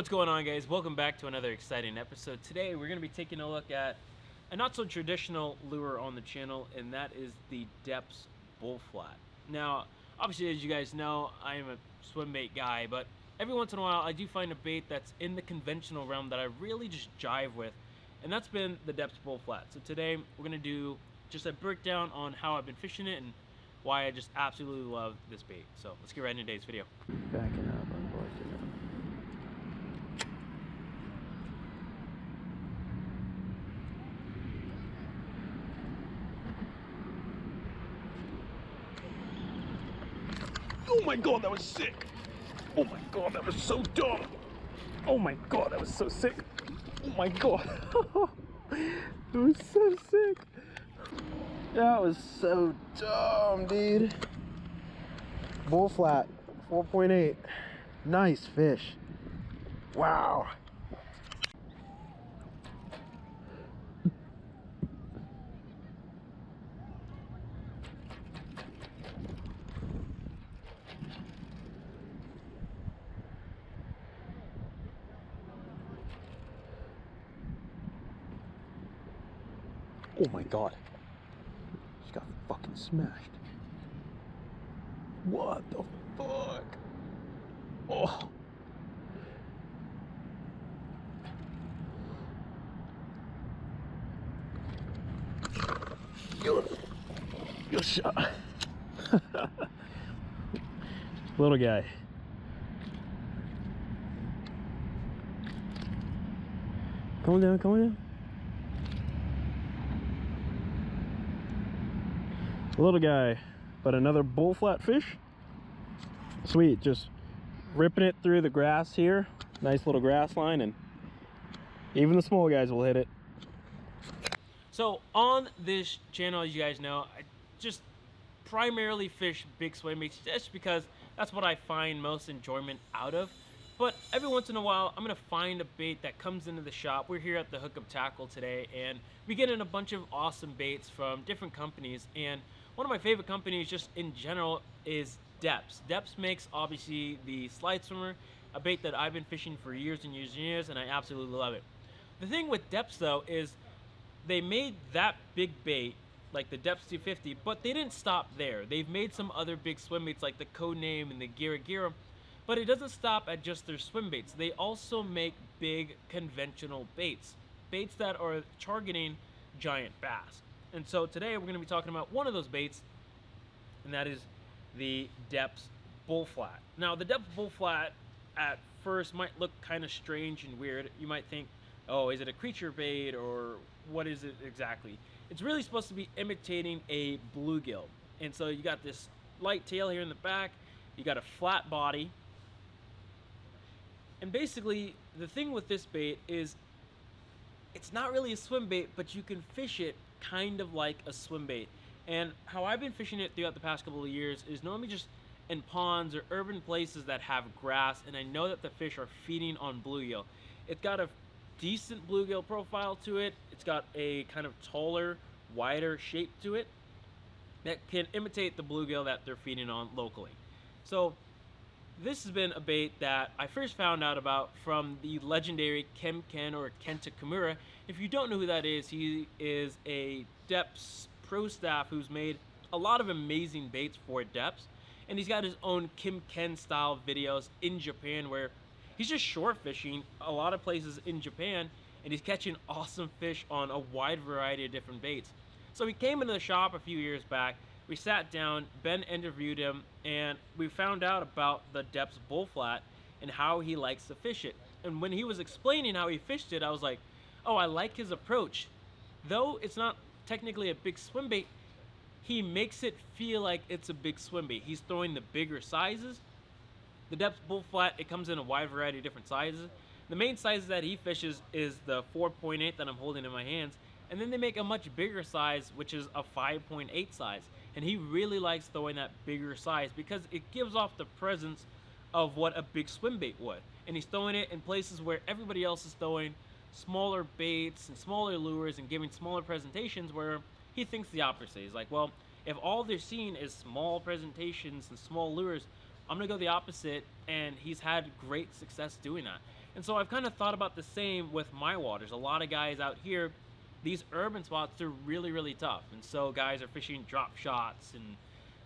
What's going on, guys? Welcome back to another exciting episode. Today we're going to be taking a look at a not so traditional lure on the channel, and that is the Deps Bull Flat. Now, obviously, as you guys know, I am a swim bait guy, but every once in a while I do find a bait that's in the conventional realm that I really just jive with, and that's been the Deps Bull Flat. So today we're going to do just a breakdown on how I've been fishing it and why I just absolutely love this bait. So let's get right into today's video. Backing up, unfortunately. Oh my god, that was sick! Oh my god, that was so dumb! Oh my god, that was so sick! Oh my god! It was so sick! That was so dumb, dude. Bull Flat, 4.8. Nice fish. Wow. Oh my god. She got fucking smashed. What the fuck? Oh. Good shot. Little guy. Come on down, come on down. Little guy, but another bull flat fish. Sweet, just ripping it through the grass here. Nice little grass line, and even the small guys will hit it. So on this channel, as you guys know, I just primarily fish big swim baits just because that's what I find most enjoyment out of. But every once in a while, I'm gonna find a bait that comes into the shop. We're here at the Hookup Tackle today, and we get in a bunch of awesome baits from different companies. And one of my favorite companies just in general is Deps. Deps makes, obviously, the slide swimmer, a bait that I've been fishing for years and years and years, and I absolutely love it. The thing with Deps, though, is they made that big bait, like the Deps 250, but they didn't stop there. They've made some other big swim baits like the Codename and the Gira, but it doesn't stop at just their swim baits. They also make big conventional baits, baits that are targeting giant bass. And so today we're going to be talking about one of those baits, and that is the Deps Bull Flat. Now, the Deps Bull Flat at first might look kind of strange and weird. You might think, oh, is it a creature bait or what is it exactly? It's really supposed to be imitating a bluegill. And so you got this light tail here in the back, you got a flat body. And basically, the thing with this bait is it's not really a swim bait, but you can fish it kind of like a swim bait. And how I've been fishing it throughout the past couple of years is normally just in ponds or urban places that have grass, and I know that the fish are feeding on bluegill. It's got a decent bluegill profile to it. It's got a kind of taller, wider shape to it that can imitate the bluegill that they're feeding on locally. So this has been a bait that I first found out about from the legendary Ken or Kenta Kimura. If you don't know who that is, he is a Deps pro staff who's made a lot of amazing baits for Deps, and he's got his own Kim Ken style videos in Japan where he's just shore fishing a lot of places in Japan, and he's catching awesome fish on a wide variety of different baits. So he came into the shop a few years back. We sat down, Ben interviewed him, and we found out about the Deps Bull Flat and how he likes to fish it. And when he was explaining how he fished it, I was like, oh, I like his approach. Though it's not technically a big swim bait, he makes it feel like it's a big swim bait. He's throwing the bigger sizes. The Deps Bull Flat, it comes in a wide variety of different sizes. The main size that he fishes is the 4.8 that I'm holding in my hands, and then they make a much bigger size, which is a 5.8 size. And he really likes throwing that bigger size because it gives off the presence of what a big swim bait would. And he's throwing it in places where everybody else is throwing smaller baits and smaller lures and giving smaller presentations, where he thinks the opposite. He's like, well, if all they're seeing is small presentations and small lures, I'm gonna go the opposite, and he's had great success doing that. And so I've kind of thought about the same with my waters. A lot of guys out here, these urban spots, they're really, really tough. And so guys are fishing drop shots and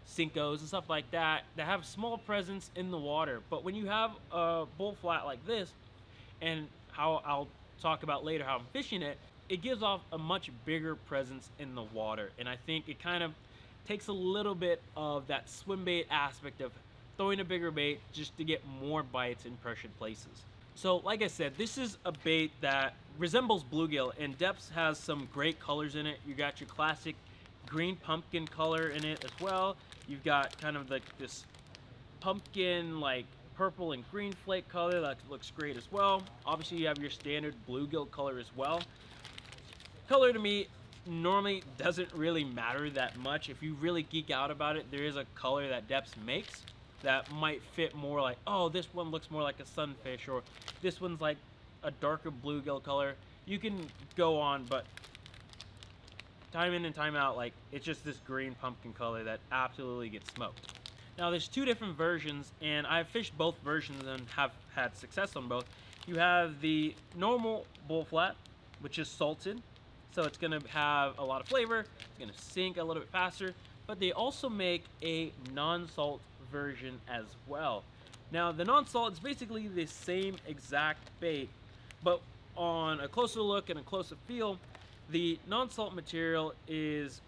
Cincos and stuff like that have small presence in the water. But when you have a bull flat like this, and how I'll talk about later how I'm fishing it, it gives off a much bigger presence in the water. And I think it kind of takes a little bit of that swim bait aspect of throwing a bigger bait just to get more bites in pressured places. So like I said, this is a bait that resembles bluegill, and Deps has some great colors in it. You got your classic green pumpkin color in it as well. You've got kind of like this pumpkin like purple and green flake color that looks great as well. Obviously you have your standard bluegill color as well. Color to me normally doesn't really matter that much. If you really geek out about it, there is a color that Deps makes that might fit more, like, oh, this one looks more like a sunfish, or this one's like a darker bluegill color. You can go on, but time in and time out, like, it's just this green pumpkin color that absolutely gets smoked. Now there's two different versions, and I've fished both versions and have had success on both. You have the normal bull flat, which is salted, so it's gonna have a lot of flavor, it's gonna sink a little bit faster, but they also make a non-salt version as well. Now the non-salt is basically the same exact bait, but on a closer look and a closer feel, the non-salt material is,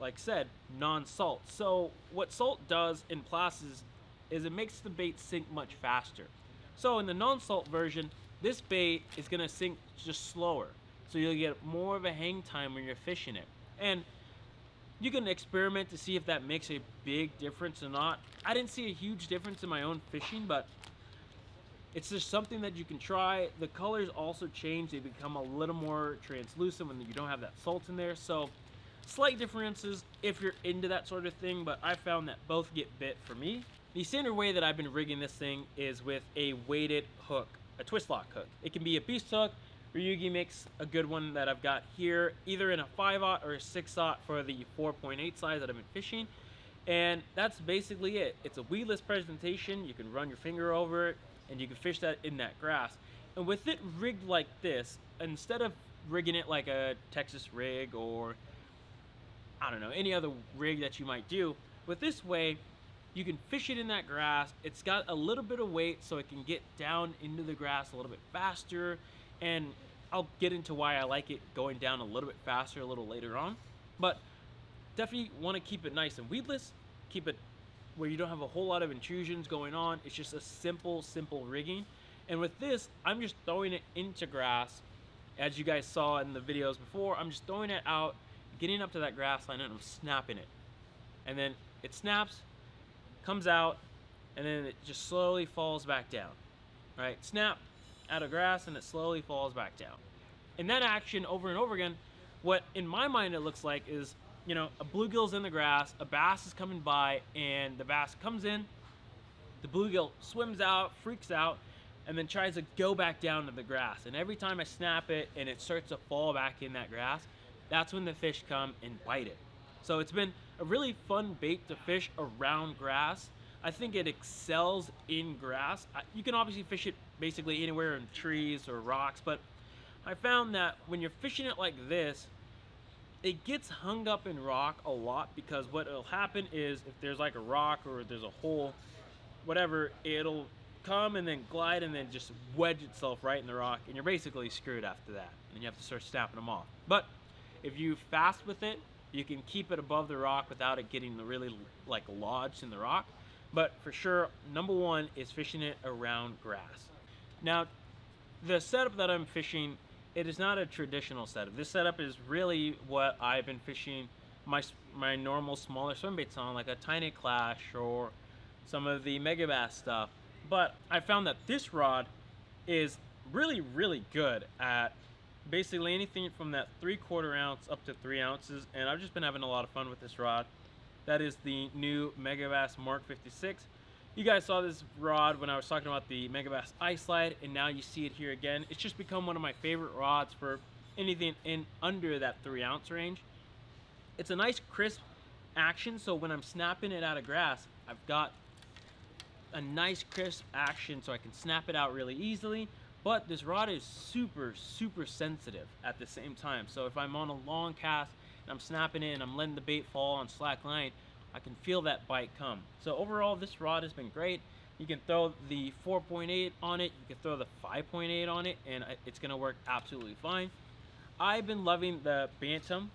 like I said, non-salt. So what salt does in plastics is it makes the bait sink much faster. So in the non-salt version, this bait is gonna sink just slower. So you'll get more of a hang time when you're fishing it. And you can experiment to see if that makes a big difference or not. I didn't see a huge difference in my own fishing, but it's just something that you can try. The colors also change. They become a little more translucent when you don't have that salt in there. So slight differences if you're into that sort of thing, but I found that both get bit for me. The standard way that I've been rigging this thing is with a weighted hook, a twist lock hook. It can be a beast hook. Ryugi makes a good one that I've got here, either in a 5/0 or a 6/0 for the 4.8 size that I've been fishing. And that's basically it. It's a weedless presentation. You can run your finger over it and you can fish that in that grass. And with it rigged like this, instead of rigging it like a Texas rig or, I don't know, any other rig that you might do, with this way, you can fish it in that grass. It's got a little bit of weight so it can get down into the grass a little bit faster. And I'll get into why I like it going down a little bit faster a little later on. But definitely want to keep it nice and weedless. Keep it where you don't have a whole lot of intrusions going on. It's just a simple rigging. And with this, I'm just throwing it into grass. As you guys saw in the videos before, I'm just throwing it out, getting up to that grass line, and I'm snapping it. And then it snaps, comes out, and then it just slowly falls back down. Right? Snap out of grass, and it slowly falls back down. And that action over and over again, what in my mind it looks like is, you know, a bluegill's in the grass, a bass is coming by, and the bass comes in, the bluegill swims out, freaks out, and then tries to go back down to the grass. And every time I snap it and it starts to fall back in that grass, that's when the fish come and bite it. So it's been a really fun bait to fish around grass. I think it excels in grass. You can obviously fish it basically anywhere in trees or rocks, but I found that when you're fishing it like this, it gets hung up in rock a lot, because what will happen is if there's like a rock or there's a hole, whatever, it'll come and then glide and then just wedge itself right in the rock, and you're basically screwed after that, and you have to start snapping them off. But if you fast with it, you can keep it above the rock without it getting really like lodged in the rock. But for sure, number one is fishing it around grass. Now, the setup that I'm fishing, it is not a traditional setup. This setup is really what I've been fishing my normal smaller swim baits on, like a Tiny Clash or some of the Megabass stuff. But I found that this rod is really good at basically anything from that 3/4 ounce up to 3 ounces, and I've just been having a lot of fun with this rod. That is the new Megabass Mark 56. You guys saw this rod when I was talking about the Megabass Ice Slide, and now you see it here again. It's just become one of my favorite rods for anything in under that 3 ounce range. It's a nice crisp action, so when I'm snapping it out of grass, I've got a nice crisp action so I can snap it out really easily. But this rod is super, super sensitive at the same time. So if I'm on a long cast and I'm snapping it and I'm letting the bait fall on slack line, I can feel that bite come. So overall, this rod has been great. You can throw the 4.8 on it, you can throw the 5.8 on it, and it's gonna work absolutely fine. I've been loving the Bantam.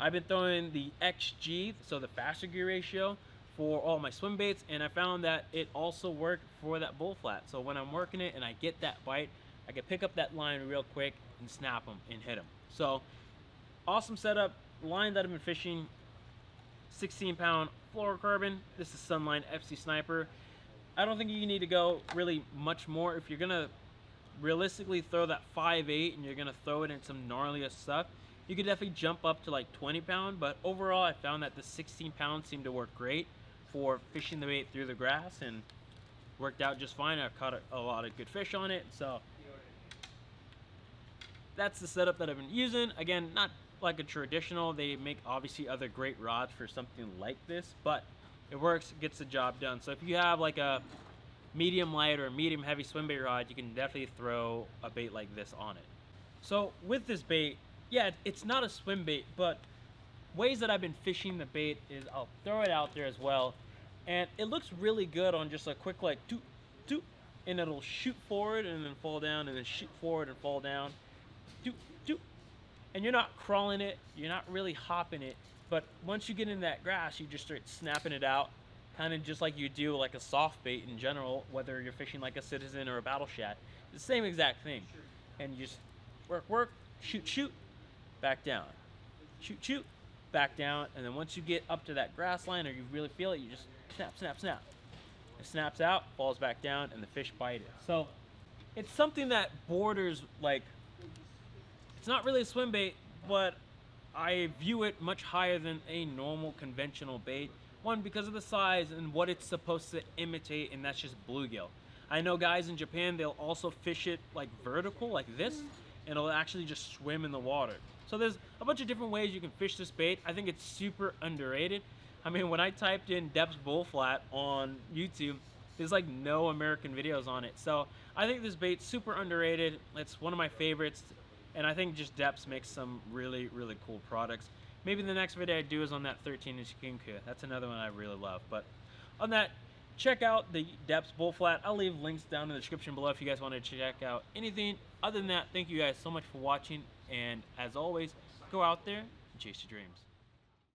I've been throwing the XG, so the faster gear ratio, for all my swim baits, and I found that it also worked for that bull flat. So when I'm working it and I get that bite, I can pick up that line real quick and snap them and hit them. So awesome setup. Line that I've been fishing, 16-pound fluorocarbon. This is Sunline FC Sniper. I don't think you need to go really much more. If you're gonna realistically throw that 5.8 and you're gonna throw it in some gnarliest stuff, you could definitely jump up to like 20-pound, but overall I found that the 16-pound seemed to work great for fishing the bait through the grass and worked out just fine. I've caught a lot of good fish on it, so that's the setup that I've been using. Again, not like a traditional, they make obviously other great rods for something like this, but it works, gets the job done. So if you have like a medium light or a medium heavy swim bait rod, you can definitely throw a bait like this on it. So with this bait, yeah, it's not a swim bait, but ways that I've been fishing the bait is I'll throw it out there as well, and it looks really good on just a quick like doot doot, and it'll shoot forward and then fall down and then shoot forward and fall down, doot doot, and you're not crawling it, you're not really hopping it, but once you get in that grass, you just start snapping it out, kind of just like you do like a soft bait in general, whether you're fishing like a Citizen or a Battle Shad. It's the same exact thing, and you just work, shoot shoot, back down, shoot shoot, back down, and then once you get up to that grass line or you really feel it, you just snap snap snap. It snaps out, falls back down, and the fish bite it. So it's something that borders like, it's not really a swim bait, but I view it much higher than a normal conventional bait. One, because of the size and what it's supposed to imitate, and that's just bluegill. I know guys in Japan, they'll also fish it like vertical, like this, and it'll actually just swim in the water. So there's a bunch of different ways you can fish this bait. I think it's super underrated. I mean, when I typed in Deps Bull Flat on YouTube, there's like no American videos on it. So I think this bait's super underrated. It's one of my favorites, and I think just Deps makes some really, really cool products. Maybe the next video I do is on that 13-inch Kinku. That's another one I really love. But on that, check out the Deps Bull Flat. I'll leave links down in the description below if you guys want to check out anything. Other than that, thank you guys so much for watching. And as always, go out there and chase your dreams.